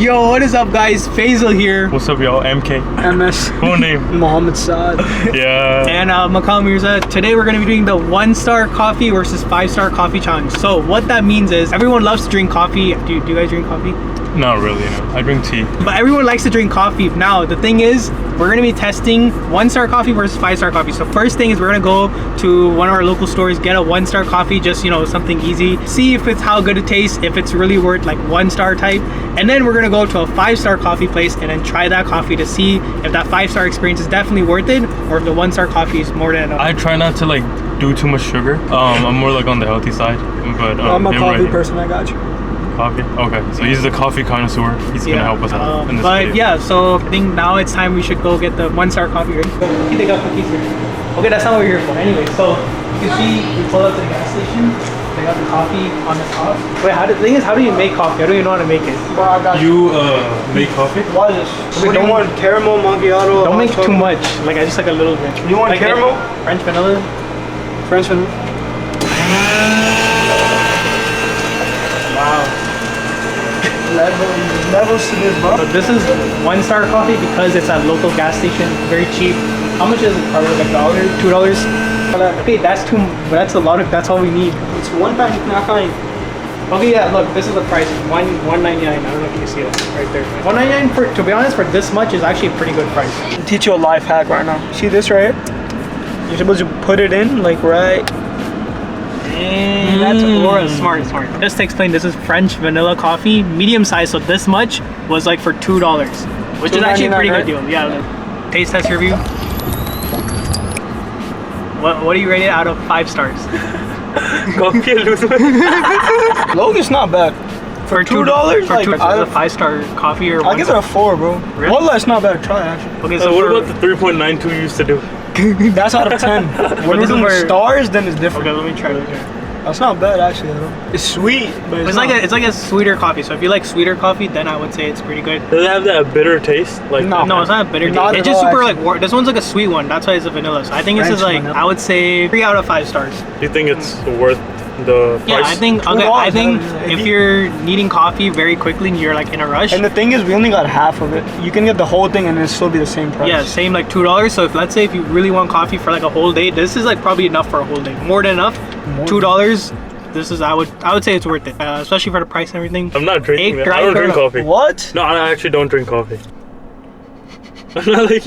Yo, what is up guys? Faisal here. What's up y'all? MK. MS. Full name. Mohammed Saad. Yeah. And Makam Mirza. Today we're going to be doing the 1-star coffee versus 5-star coffee challenge. So what that means is everyone loves to drink coffee. Do you guys drink coffee? Not really, no. I drink tea. But everyone likes to drink coffee. Now, the thing is, we're going to be testing 1-star coffee versus 5-star coffee. So first thing is we're going to go to one of our local stores, get a 1-star coffee, just, you know, something easy. See if it's how good it tastes, if it's really worth like 1-star type. And then we're going to go to a 5-star coffee place and then try that coffee to see if that 5-star experience is definitely worth it or if the 1-star coffee is more than enough. I try not to like do too much sugar. I'm more like on the healthy side. But I'm a coffee person, I got you. Coffee? Okay, so he's the coffee connoisseur. He's gonna help us out in this video. Yeah, so I think now it's time we should go get the 1-star coffee. Ready? They got cookies here. Okay, that's not what we're here for. Anyway, so you can see we pulled up to the gas station. They got the coffee on the top. Wait, the thing is, how do you make coffee? I don't even know how to make it. Bro, I got you make coffee? What is this? We don't want caramel macchiato. Don't make too much. Like I just like a little bit. You want like caramel? French vanilla? French vanilla. Wow. Levels to this, bro. So this is 1-star coffee because it's at local gas station, very cheap. How much is it? Probably like $1, $2. Okay, that's that's a lot of. That's all we need. It's one pack, not fine. Okay, yeah. Look, this is the price. $1.99. I don't know if you can see it right there. $1.99 for, to be honest, for this much is actually a pretty good price. I'll teach you a life hack right now. See this right here? You're supposed to put it in like right. That's Aura. Smart. Just to explain, this is French vanilla coffee, medium size. So this much was like for $2, which is actually a pretty good deal. Yeah. Taste test review. What do you rate it out of 5 stars? Coffee Logan's not bad. For $2, for like, $2, a 5-star coffee or I'll give it a 4, bro. Really? Wallah, it's not bad. Try actually. Okay, So what about the 3.92 you used to do? That's out of 10. When we're doing stars, then it's different. Okay, let me try it. That's not bad actually, though. It's sweet, but It's like a sweeter coffee. So if you like sweeter coffee, then I would say it's pretty good. Does it have that bitter taste? Like No, it's not a bitter Not taste. at It's just all, super actually. like this one's like a sweet one. That's why it's a vanilla. So I think this is like vanilla. I would say 3 out of 5 stars. Do you think it's worth the price? Yeah, I think $2, if you're needing coffee very quickly and you're like in a rush. And the thing is, we only got half of it. You can get the whole thing and it'll still be the same price. Yeah, same like $2. So if let's say if you really want coffee for like a whole day, this is like probably enough for a whole day. More than enough. $2. This is I would say it's worth it, especially for the price and everything. I'm not drinking that. I don't drink coffee. What? No, I actually don't drink coffee. I'm not like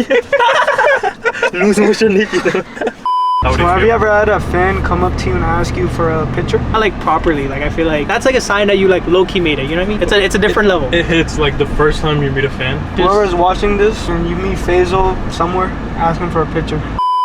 lose motion Nikki. So have you ever had a fan come up to you and ask you for a picture? I like properly. Like I feel like that's like a sign that you like low-key made it. You know what I mean? It's a different level. It hits like the first time you meet a fan. Whoever is watching this and you meet Faisal somewhere, ask him for a picture.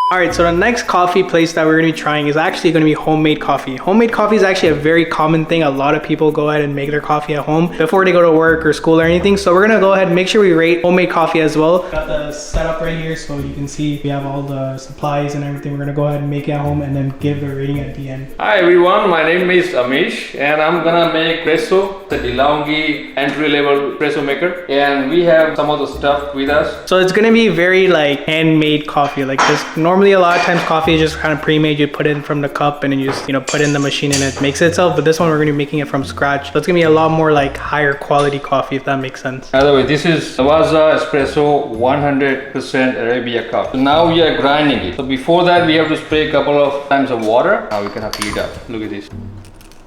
Alright, so the next coffee place that we're going to be trying is actually going to be homemade coffee. Homemade coffee is actually a very common thing. A lot of people go ahead and make their coffee at home before they go to work or school or anything. So we're going to go ahead and make sure we rate homemade coffee as well. Got the setup right here so you can see we have all the supplies and everything. We're going to go ahead and make it at home and then give the rating at the end. Hi everyone, my name is Amish and I'm gonna make espresso, the DeLonghi entry-level espresso maker, and we have some of the stuff with us. So it's going to be very like handmade coffee. Like this normally a lot of times coffee is just kind of pre-made. You put it in from the cup and then you just, you know, put it in the machine and it makes it itself. But this one we're going to be making it from scratch. So it's going to be a lot more like higher quality coffee, if that makes sense. By the way, this is Lavazza Espresso 100% Arabia cup. So now we are grinding it. So before that we have to spray a couple of times of water. Now we can have to heat up. Look at this.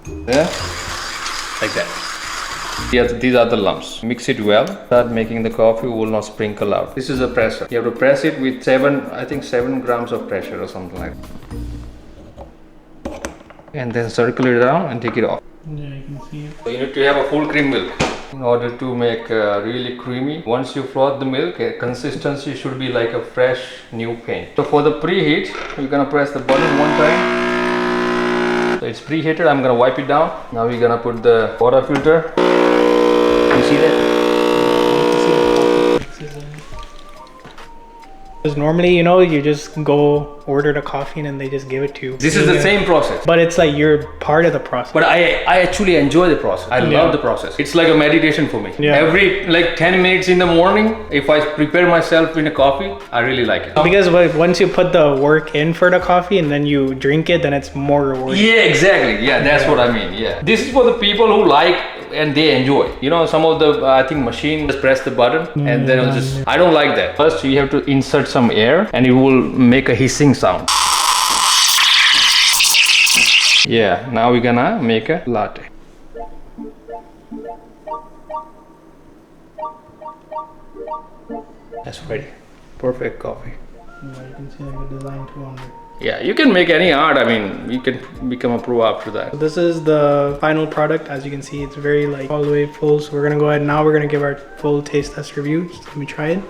There, like that. Yes, these are the lumps. Mix it well. Start making the coffee, will not sprinkle out. This is a presser. You have to press it with 7 grams of pressure or something like that. And then circle it around and take it off. Yeah, you can see it. So you need to have a full cream milk in order to make really creamy. Once you froth the milk, consistency should be like a fresh new paint. So for the preheat, you're gonna press the button one time. So it's preheated. I'm gonna wipe it down. Now we're gonna put the water filter. You see that? Because normally, you know, you just go order the coffee and then they just give it to you. This is the same process. But it's like you're part of the process. But I actually enjoy the process. I love the process. It's like a meditation for me. Yeah. Every like 10 minutes in the morning, if I prepare myself in a coffee, I really like it. Because once you put the work in for the coffee and then you drink it, then it's more rewarding. Yeah, exactly. Yeah, that's what I mean. Yeah. This is for the people who like and they enjoy. You know, some of the I think machine just press the button and then it'll just. I don't like that. First, you have to insert some air and it will make a hissing sound. Yeah, now we're gonna make a latte. That's ready. Perfect coffee. You can see like the design too on it. Yeah, you can make any art. I mean, you can become a pro after that. This is the final product. As you can see, it's very like all the way full. So we're gonna go ahead now. We're gonna give our full taste test review. Just let me try it.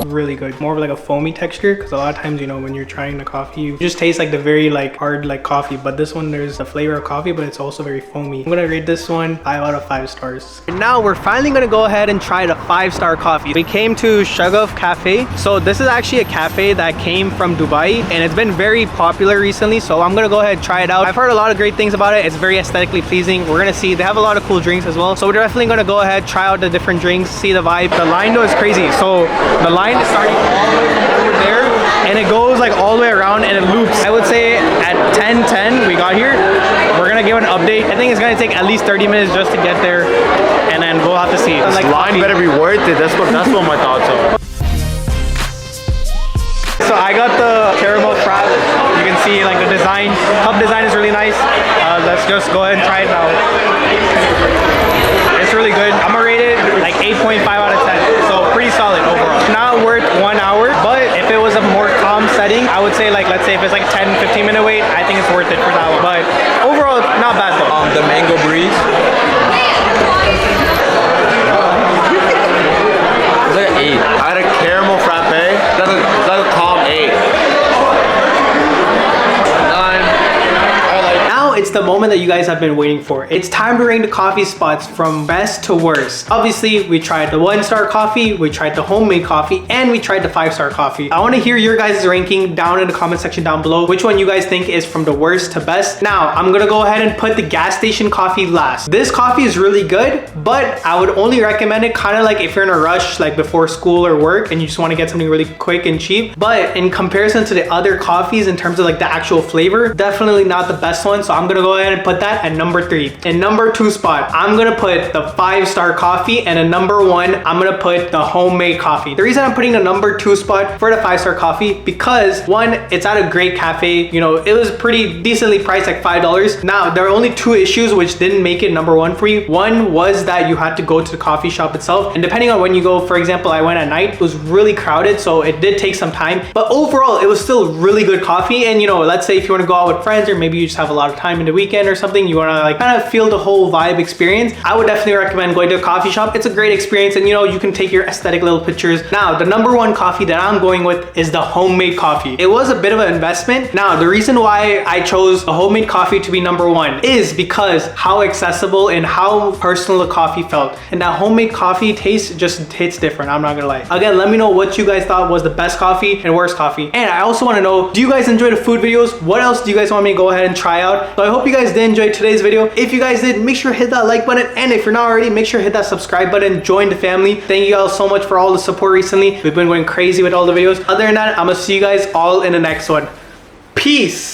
Really good, more of like a foamy texture, because a lot of times, you know, when you're trying the coffee, you just taste like the very like hard like coffee, but this one there's the flavor of coffee, but it's also very foamy. I'm gonna rate this one 5 out of 5 stars. And now we're finally gonna go ahead and try the 5-star coffee. We came to Shaguf Cafe. So this is actually a cafe that came from Dubai and it's been very popular recently, so I'm gonna go ahead and try it out. I've heard a lot of great things about it. It's very aesthetically pleasing. We're gonna see, they have a lot of cool drinks as well, so we're definitely gonna go ahead, try out the different drinks, see the vibe. The line though is crazy. So the line is starting all the way from over there and it goes like all the way around and it loops. I would say at 10:10 we got here. We're gonna give an update. I think it's gonna take at least 30 minutes just to get there, and then we'll have to see. This line better be worth it. That's what my thoughts are. So I got the caramel frap. You can see like the design, cup design is really nice. Let's just go ahead and try it now. It's really good. I'm gonna rate it like 8.5 out of 10. So pretty solid overall. Not worth 1 hour, but if it was a more calm setting, I would say like, let's say if it's like a 10-15 minute wait, I think it's worth it for that one. But overall, not bad though. The mango breeze. It's like an 8. I had a caramel frappe. That's a calm 8. Now it's the moment that you guys have been waiting for. It's time to rank the coffee spots from best to worst. Obviously, we tried the 1-star coffee, we tried the homemade coffee, and we tried the 5-star coffee. I want to hear your guys' ranking down in the comment section down below. Which one you guys think is from the worst to best? Now, I'm gonna go ahead and put the gas station coffee last. This coffee is really good, but I would only recommend it kind of like if you're in a rush, like before school or work, and you just want to get something really quick and cheap. But in comparison to the other coffees, in terms of like the actual flavor, definitely not the best one. So I'm gonna go ahead and put that at number 3. In number 2 spot, I'm gonna put the 5-star coffee, and in number 1, I'm gonna put the homemade coffee. The reason I'm putting the number 2 spot for the 5-star coffee, because 1, it's at a great cafe. You know, it was pretty decently priced, like $5. Now, there are only 2 issues which didn't make it number 1 for me. One was that you had to go to the coffee shop itself, and depending on when you go, for example, I went at night, it was really crowded, so it did take some time. But overall, it was still really good coffee. And you know, let's say if you want to go out with friends, or maybe you just have a lot of time in the weekend or something, you want to like kind of feel the whole vibe experience, I would definitely recommend going to a coffee shop. It's a great experience, and you know, you can take your aesthetic little pictures. Now, the number 1 coffee that I'm going with is the homemade coffee. It was a bit of an investment. Now, the reason why I chose the homemade coffee to be number 1 is because how accessible and how personal the coffee felt. And that homemade coffee taste just hits different, I'm not gonna lie. Again, let me know what you guys thought was the best coffee and worst coffee. And I also want to know, do you guys enjoy the food videos? What else do you guys want me to go ahead and try out? So I hope you guys did enjoy today's video. If you guys did, make sure to hit that like button, and if you're not already, make sure to hit that subscribe button. Join the family. Thank you guys so much for all the support recently. We've been going crazy with all the videos. Other than that, I'm gonna see you guys all in the next one. Peace.